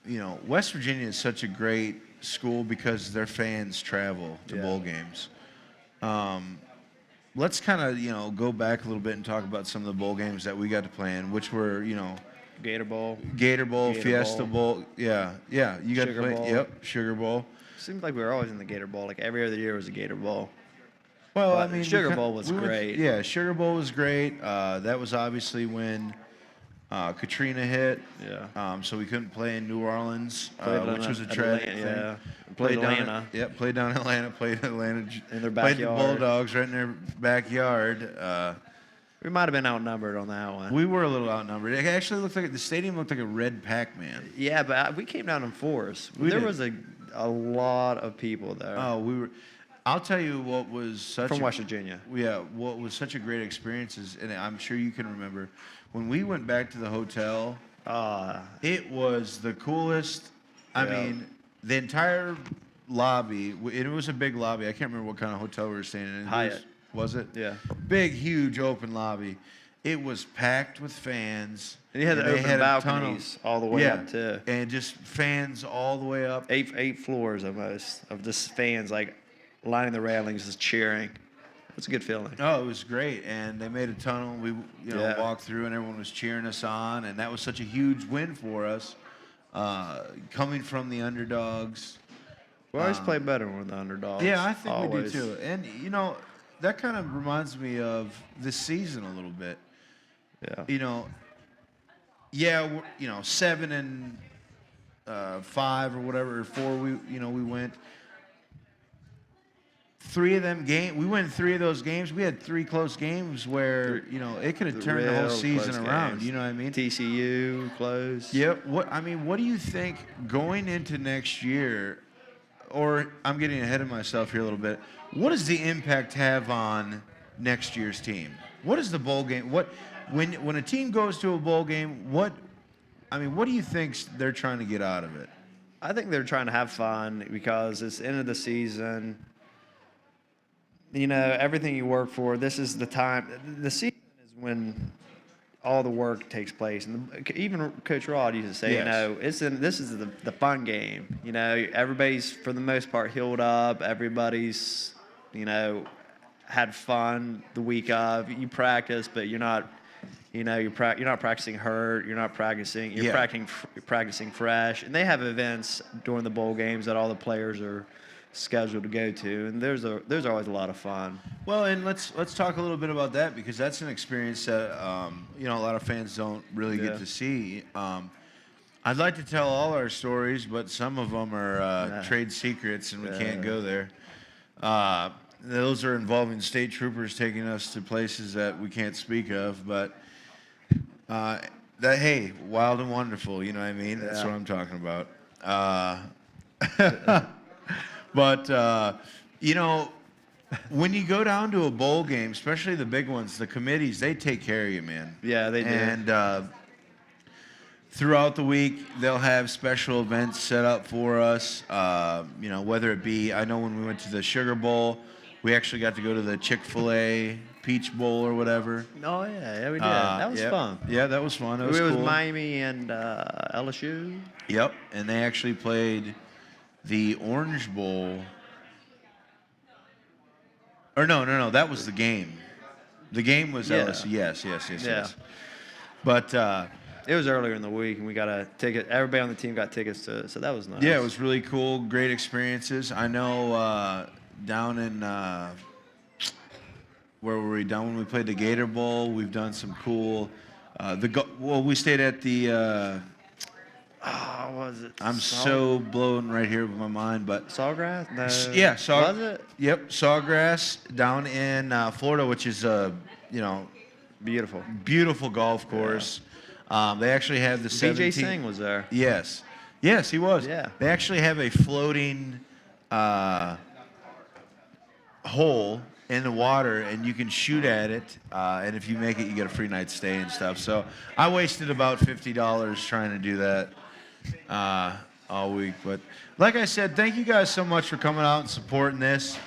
you know, West Virginia is such a great school because their fans travel to Yeah. bowl games. Let's kind of, you know, go back a little bit and talk about some of the bowl games that we got to play in, which were, you know, Gator Bowl. Gator Bowl, Gator Fiesta Bowl. Yeah, you got to Sugar play. Bowl. Yep, Sugar Bowl. Seemed like we were always in the Gator Bowl. Like every other year was a Gator Bowl. Well, But I mean, Sugar Bowl was went- great. Yeah, Sugar Bowl was great. That was obviously when Katrina hit. Yeah. So we couldn't play in New Orleans, Played which was a tragic thing. Yeah. Played down Atlanta. Played down Atlanta. Played Atlanta. In their Played the backyard. Bulldogs right in their backyard. We might have been outnumbered on that one. We were a little outnumbered. It actually looked like the stadium looked like a red Pac-Man. Yeah, but we came down in force. We There did. was a lot of people there Oh, we were. I'll tell you what was such from a, West Virginia. Yeah, what was such a great experience is, and I'm sure you can remember, when we went back to the hotel, it was the coolest. I Yeah. mean, the entire lobby, it was a big lobby. I can't remember what kind of hotel we were staying in. Hyatt. Was it? Yeah. Big, huge open lobby. It was packed with fans. And you had the they open had a ton of- balconies all the way yeah, up too. and just fans all the way up. Eight floors almost of just fans like lining the railings, just cheering. It's a good feeling. Oh, it was great, and they made a tunnel. We, Yeah. walked through, and everyone was cheering us on, and that was such a huge win for us, coming from the underdogs. We always play better when we're the underdogs. Yeah, I think always. we do too. And that kind of reminds me of this season a little bit. Yeah. We're, 7 and 5 or whatever, or 4. We went. 3 of them games. We win 3 of those games. We had 3 close games where it could have turned the whole Real season close around. games. You know what I mean? TCU close. Yep. What do you think going into next year? Or I'm getting ahead of myself here a little bit. What does the impact have on next year's team? What is the bowl game? When a team goes to a bowl game, what do you think they're trying to get out of it? I think they're trying to have fun because it's the end of the season. Everything you work for, this is the time. The season is when all the work takes place. And even Coach Rod used to say, Yes. this is the fun game. Everybody's, for the most part, healed up. Everybody's, had fun the week of. You practice, but you're not, you're not practicing hurt. You're not practicing. You're practicing fresh. And they have events during the bowl games that all the players are scheduled to go to, and there's always a lot of fun. Well, and let's talk a little bit about that because that's an experience that a lot of fans don't really get to see. I'd like to tell all our stories, but some of them are trade secrets, and we can't go there. Those are involving state troopers taking us to places that we can't speak of, but hey, wild and wonderful. You know what I mean? That's what I'm talking about. But, when you go down to a bowl game, especially the big ones, the committees, they take care of you, man. Yeah, they do. And throughout the week, they'll have special events set up for us, whether it be, I know when we went to the Sugar Bowl, we actually got to go to the Chick-fil-A Peach Bowl or whatever. Oh, yeah, we did. That was fun. Yeah, that was fun. It was It was cool. Miami and LSU. Yep, and they actually played the Orange Bowl. Or no, that was the game. The game was LSU. Yes. But it was earlier in the week, and we got a ticket. Everybody on the team got tickets to it, so that was nice. yeah, it was really cool. Great experiences. I know down in where were we? Down when we played the Gator Bowl, we've done some cool. We stayed at the. What was it? I'm so blown right here with my mind, but Sawgrass? No. yeah, Was it? Yep, Sawgrass down in Florida, which is Beautiful. beautiful golf course. They actually have the BJ 17. Singh was there. Yes, he was. Yeah. They actually have a floating hole in the water, and you can shoot at it. And if you make it, you get a free night stay and stuff. So I wasted about $50 trying to do that all week. But like I said, thank you guys so much for coming out and supporting this.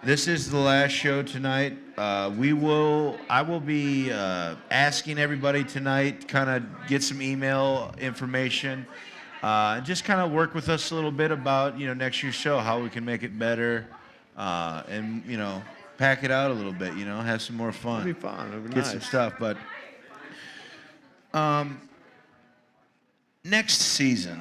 This is the last show tonight. I will be asking everybody tonight, kind of get some email information, and just kind of work with us a little bit about next year's show, how we can make it better, and pack it out a little bit. Have some more fun. It'd be fun. It'd be Get nice. some stuff, but next season,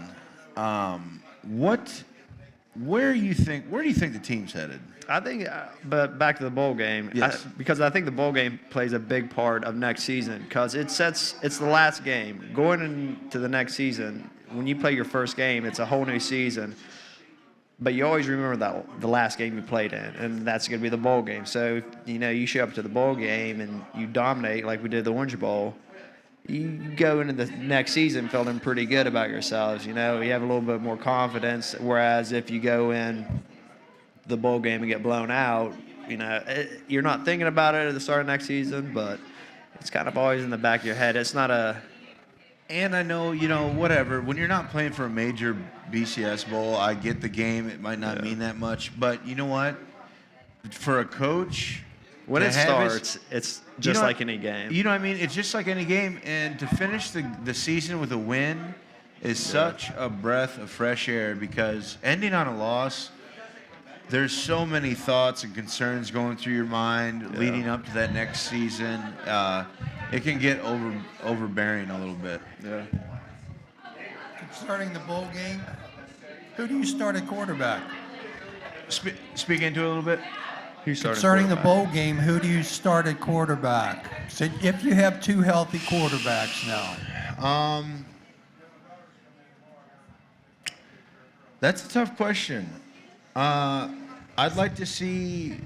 where do you think the team's headed? I think, but back to the bowl game, Yes. because I think the bowl game plays a big part of next season because it's the last game. Going into the next season, when you play your first game, it's a whole new season. But you always remember the last game you played in, and that's going to be the bowl game. So, you show up to the bowl game and you dominate like we did the Orange Bowl. You go into the next season feeling pretty good about yourselves. You have a little bit more confidence. Whereas if you go in the bowl game and get blown out, you're not thinking about it at the start of next season, but it's kind of always in the back of your head. It's not a. And I know, whatever. When you're not playing for a major BCS bowl, I get the game. It might not mean that much, but you know what? For a coach, When to it have starts, it's just like any game. You know what I mean? It's just like any game. And to finish the season with a win is such a breath of fresh air because ending on a loss, there's so many thoughts and concerns going through your mind leading up to that next season. It can get overbearing a little bit. Yeah. Concerning the bowl game, who do you start at quarterback? Speak into it a little bit. Concerning the bowl game, who do you start at quarterback? So if you have 2 healthy quarterbacks now. That's a tough question. I'd like to see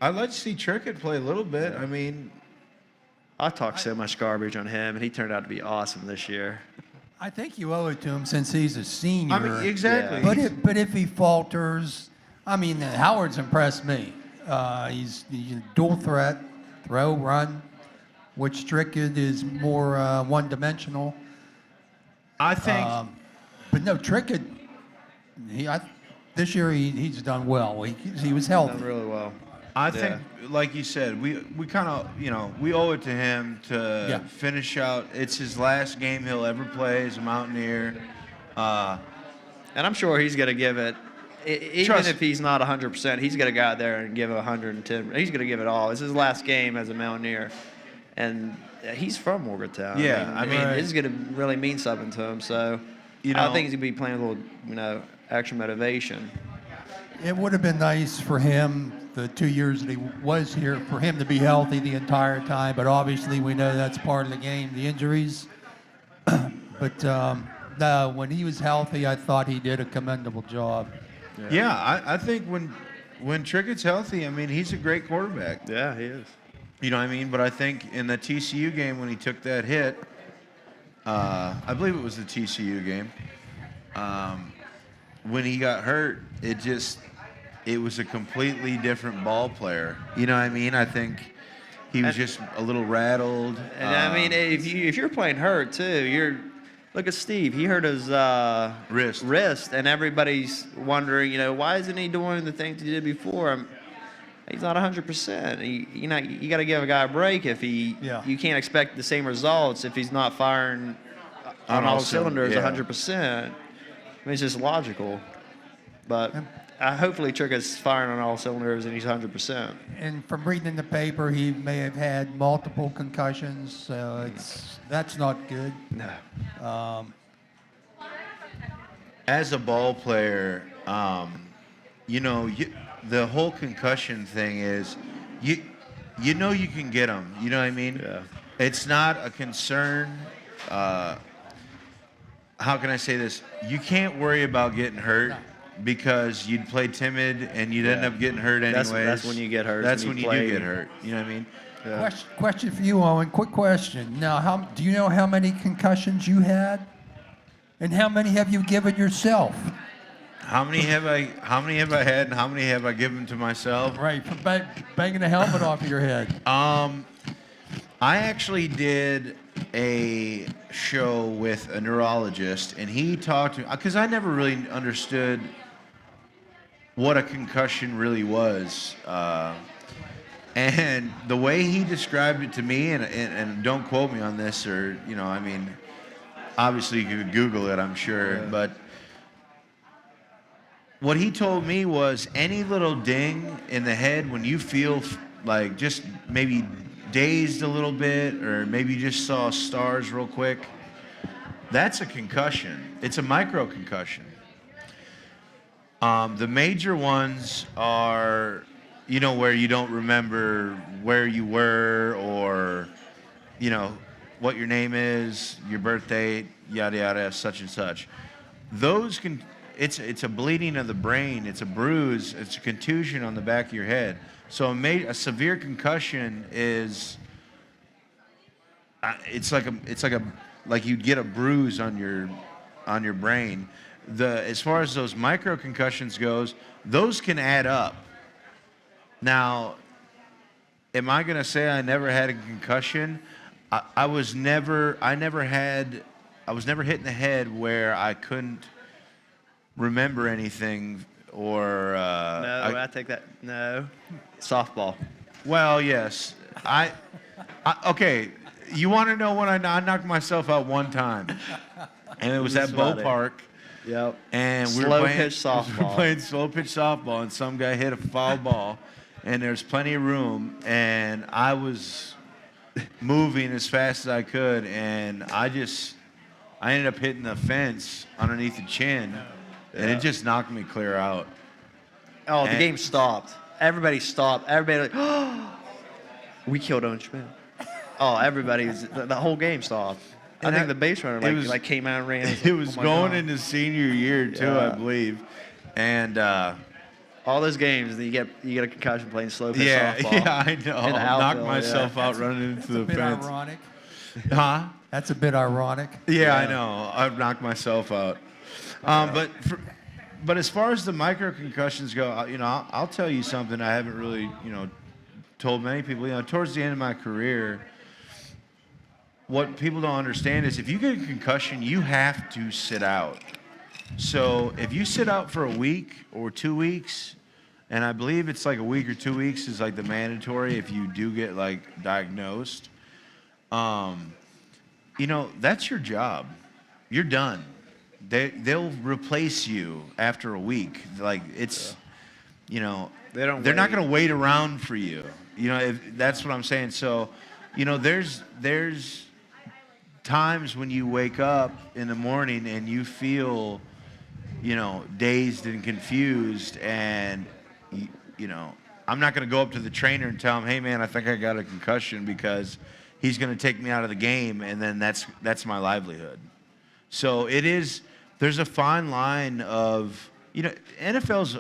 Trickett play a little bit. I mean, I talked so much garbage on him, and he turned out to be awesome this year. I think you owe it to him since he's a senior. I mean exactly. But if he falters, I mean, Howard's impressed me. He's a dual threat, throw, run, which Trickett is more one-dimensional. I think But no, Trickett, this year he's done well. He was healthy. Done really well. I think, like you said, we kind of, we owe it to him to finish out. It's his last game he'll ever play as a Mountaineer. And I'm sure he's going to give it, even if he's not 100%, he's going to go out there and give it 110. He's going to give it all. It's his last game as a Mountaineer. And he's from Morgantown. Yeah, I mean, this is going to really mean something to him. So I think he's going to be playing a little, extra motivation. It would have been nice for him, the 2 years that he was here, for him to be healthy the entire time. But obviously, we know that's part of the game, the injuries. But no, when he was healthy, I thought he did a commendable job. Yeah, I think when Trickett's healthy, I mean, he's a great quarterback. Yeah, he is. You know what I mean? But I think in the TCU game when he took that hit, I believe it was the TCU game, when he got hurt, it was a completely different ball player. You know what I mean? I think he was just a little rattled. And I mean, if you're playing hurt too, look at Steve. He hurt his wrist, and everybody's wondering, why isn't he doing the things he did before? He's not 100%. You got to give a guy a break if you can't expect the same results if he's not firing on all cylinders 100%. I mean, it's just logical. But hopefully Trickett's firing on all cylinders and he's 100%. And from reading in the paper, he may have had multiple concussions, so that's not good. No. As a ball player, the whole concussion thing is, you can get them. You know what I mean? Yeah. It's not a concern. How can I say this? You can't worry about getting hurt because you'd play timid and you'd end up getting hurt anyways. That's when you get hurt. That's when you do get hurt. You know what I mean? Yeah. Question for you, Owen. Quick question. Now, do you know how many concussions you had, and how many have you given yourself? How many have I had, and how many have I given to myself? Right, from banging a helmet off of your head. I actually did a show with a neurologist, and he talked to me because I never really understood what a concussion really was. And the way he described it to me, and don't quote me on this, or I mean, obviously you could Google it, I'm sure, but what he told me was any little ding in the head when you feel like just maybe dazed a little bit, or maybe you just saw stars real quick, that's a concussion. It's a micro concussion. The major ones are, where you don't remember where you were, or, what your name is, your birth date, yada, yada, such and such. Those can, it's a bleeding of the brain, it's a bruise, it's a contusion on the back of your head. So a severe concussion is, it's like you'd get a bruise on your brain. As far as those micro concussions goes, those can add up. Now, am I gonna say I never had a concussion? I was never hit in the head where I couldn't remember anything, or no, I take that. No, softball. Well, yes. Okay. You want to know when I knocked myself out one time, and it was at Bow Park. Yep. And we were playing slow pitch softball, and some guy hit a foul ball, and there's plenty of room, and I was moving as fast as I could, and I ended up hitting the fence underneath the chin, and it just knocked me clear out. Oh, the game stopped. Everybody stopped. Everybody oh, we killed Owen Schmitt. Oh, the whole game stopped. I think the base runner came out and ran. It was going into senior year too, I believe, and all those games, and you get a concussion playing slow pitch Yeah, softball. yeah, I know. In the Knock outfield, myself yeah. out running into That's a the bit fence. ironic. Huh? That's a bit ironic. Yeah, I know. I've knocked myself out. But as far as the micro concussions go, I'll tell you something I haven't really, told many people. Towards the end of my career, what people don't understand is if you get a concussion, you have to sit out. So if you sit out for a week or 2 weeks, and I believe it's like a week or 2 weeks is like the mandatory if you do get like diagnosed, that's your job. You're done. They'll replace you after a week. Like it's, they're not going to wait around for you. That's what I'm saying. So, there's times when you wake up in the morning and you feel, dazed and confused, and I'm not going to go up to the trainer and tell him, hey man, I think I got a concussion, because he's going to take me out of the game, and then that's my livelihood. So there's a fine line of, NFL's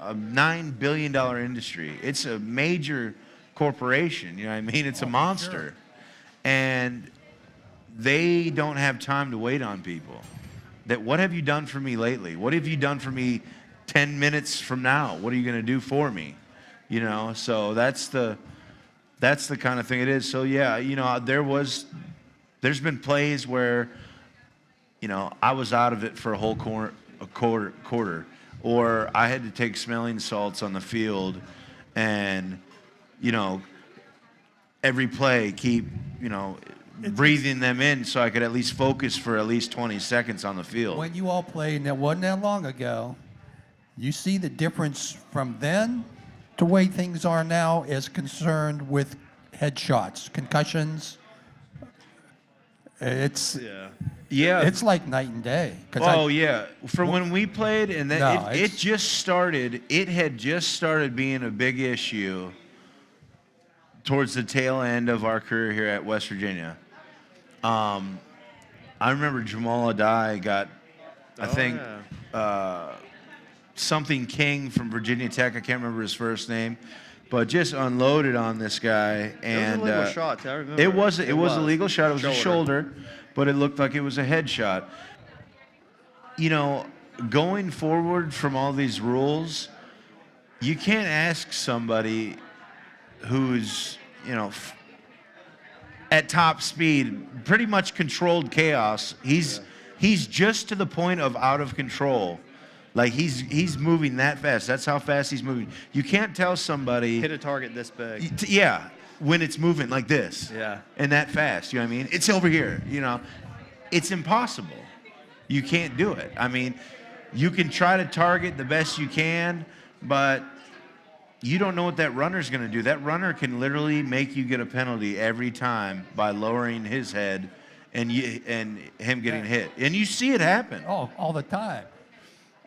a $9 billion industry. It's a major corporation, you know what I mean? It's a monster. Sure. And they don't have time to wait on people. What have you done for me lately? What have you done for me 10 minutes from now? What are you going to do for me? So that's the kind of thing it is. So yeah, there's been plays where, I was out of it for a whole quarter, or I had to take smelling salts on the field, and every play keep breathing them in so I could at least focus for at least 20 seconds on the field. When you all played, and it wasn't that long ago, you see the difference from then to the way things are now as concerned with headshots, concussions. It's Yeah. it's like night and day. Yeah. From when we played, and then No, it just started. It had just started being a big issue towards the tail end of our career here at West Virginia. I remember Jamal Adai got, something King from Virginia Tech. I can't remember his first name, but just unloaded on this guy. And it was a legal shot, too. I remember. It was a legal shot. It was a shoulder, but it looked like it was a headshot. Going forward from all these rules, you can't ask somebody who's, at top speed, pretty much controlled chaos. He's just to the point of out of control. Like he's moving that fast. That's how fast he's moving. You can't tell somebody Hit a target this big. when it's moving like this. Yeah. And that fast, you know what I mean? It's over here, It's impossible. You can't do it. I mean, you can try to target the best you can, but you don't know what that runner's going to do. That runner can literally make you get a penalty every time by lowering his head and him getting hit. And you see it happen. Oh, all the time.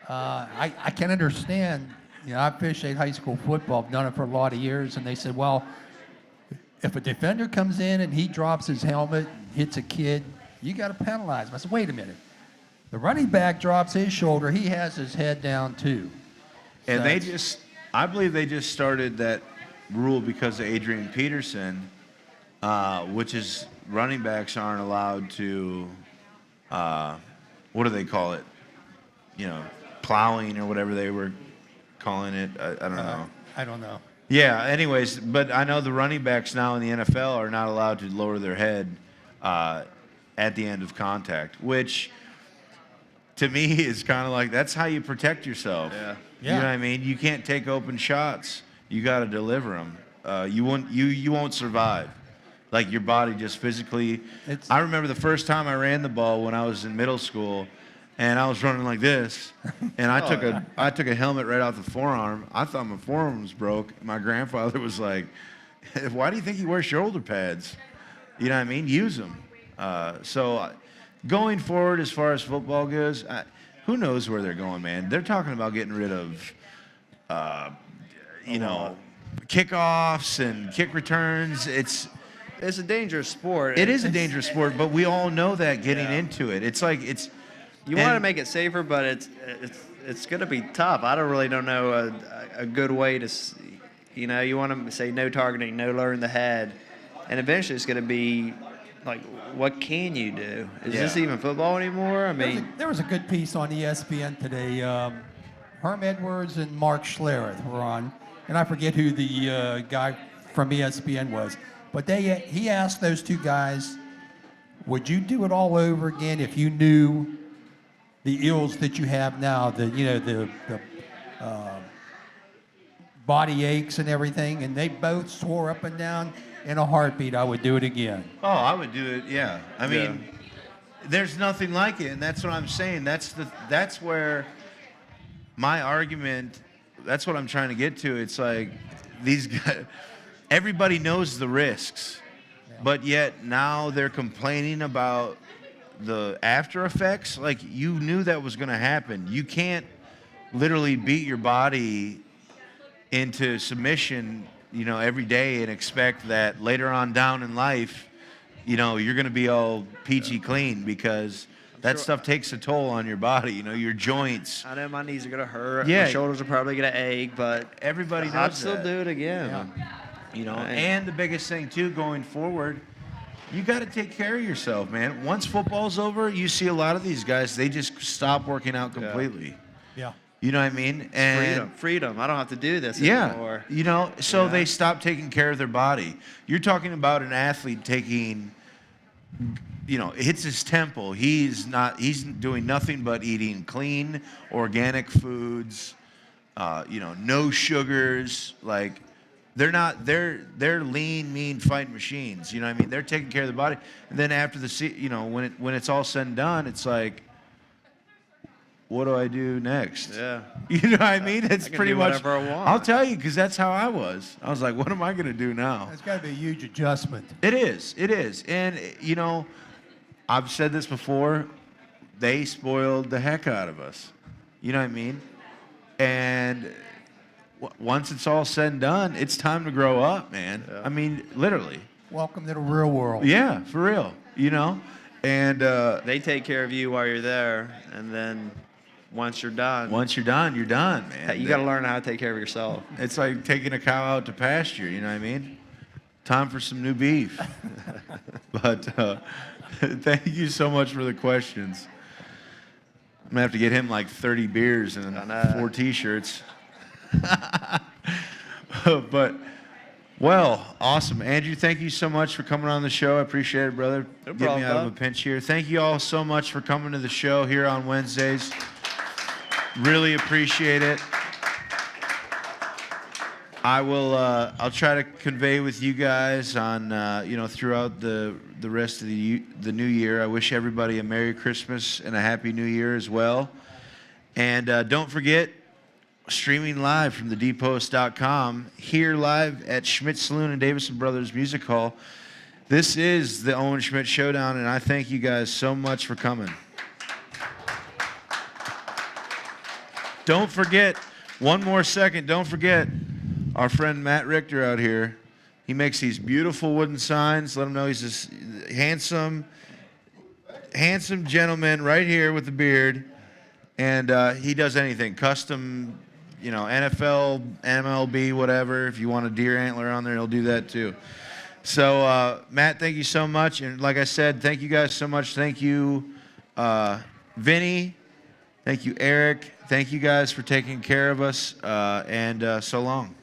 I can understand. I officiated high school football. I've done it for a lot of years, and they said, well, if a defender comes in and he drops his helmet, hits a kid, you got to penalize him. I said, wait a minute. The running back drops his shoulder. He has his head down too. And I believe they just started that rule because of Adrian Peterson, which is running backs aren't allowed to, what do they call it? Plowing or whatever they were calling it. I don't know. I don't know. Yeah, anyways, but I know the running backs now in the NFL are not allowed to lower their head at the end of contact, which to me is kind of like that's how you protect yourself. Yeah. You know what I mean? You can't take open shots. You got to deliver them. You won't survive. Like your body just physically. I remember the first time I ran the ball when I was in middle school, and I was running like this, and I took a helmet right out the forearm. I thought my forearm was broke. My grandfather was like, "Why do you think you wear shoulder pads? You know what I mean? Use them." Going forward, as far as football goes, who knows where they're going, man? They're talking about getting rid of, kickoffs and kick returns. It's a dangerous sport. It is a dangerous sport, but we all know that getting into it. It's like you want to make it safer, but it's going to be tough. I don't know a good way to, you want to say no targeting, no lowering the head, and eventually it's going to be like, what can you do? Is this Yeah. even football anymore? I mean, There was a good piece on ESPN today. Herm Edwards and Mark Schlereth were on, and I forget who the guy from ESPN was, but he asked those two guys, would you do it all over again if you knew the ills that you have now, the body aches and everything? And they both swore up and down, in a heartbeat, I would do it again. Oh, I would do it. Yeah. I mean, there's nothing like it, and that's what I'm saying. That's where my argument. That's what I'm trying to get to. It's like these guys. Everybody knows the risks, but yet now they're complaining about the after effects. Like, you knew that was going to happen. You can't literally beat your body into submission, every day and expect that later on down in life, you're going to be all peachy clean, because that stuff takes a toll on your body, your joints. I know my knees are going to hurt. Yeah. My shoulders are probably going to ache, but Everybody knows I'd still that. do it again. And the biggest thing too going forward, you got to take care of yourself, man. Once football's over, you see a lot of these guys, they just stop working out completely. Yeah. You know what I mean? And Freedom. I don't have to do this yeah, anymore. so they stop taking care of their body. You're talking about an athlete taking, it hits his temple. He's doing nothing but eating clean, organic foods, no sugars. Like, they're lean, mean fighting machines. You know what I mean? They're taking care of the body. And then after when it's all said and done, it's like, what do I do next? Yeah. You know what I mean? It's I can pretty do much. whatever I want. I'll tell you, because that's how I was. I was like, what am I going to do now? It's got to be a huge adjustment. It is. It is. And, I've said this before. They spoiled the heck out of us. You know what I mean? And once it's all said and done, it's time to grow up, man. Yeah. I mean, literally. Welcome to the real world. Yeah, for real. And They take care of you while you're there, and then once you're done, once you're done, man. you got to learn how to take care of yourself. It's like taking a cow out to pasture, you know what I mean? Time for some new beef. But thank you so much for the questions. I'm going to have to get him like 30 beers and 4 T-shirts. But, well, awesome. Andrew, thank you so much for coming on the show. I appreciate it, brother. No Get me problem, out of bud. a pinch here. Thank you all so much for coming to the show here on Wednesdays. Really appreciate it. I'll try to convey with you guys on, throughout the rest of the new year. I wish everybody a Merry Christmas and a Happy New Year as well. And don't forget, streaming live from thedpost.com, here live at Schmitt Saloon and Davison Brothers Music Hall. This is the Owen Schmitt Showdown, and I thank you guys so much for coming. Don't forget, one more second, don't forget our friend Matt Richter out here. He makes these beautiful wooden signs. Let him know he's this handsome gentleman right here with the beard. And he does anything, custom, NFL, MLB, whatever. If you want a deer antler on there, he'll do that too. So, Matt, thank you so much. And like I said, thank you guys so much. Thank you, Vinny. Thank you, Eric. Thank you guys for taking care of us. And so long.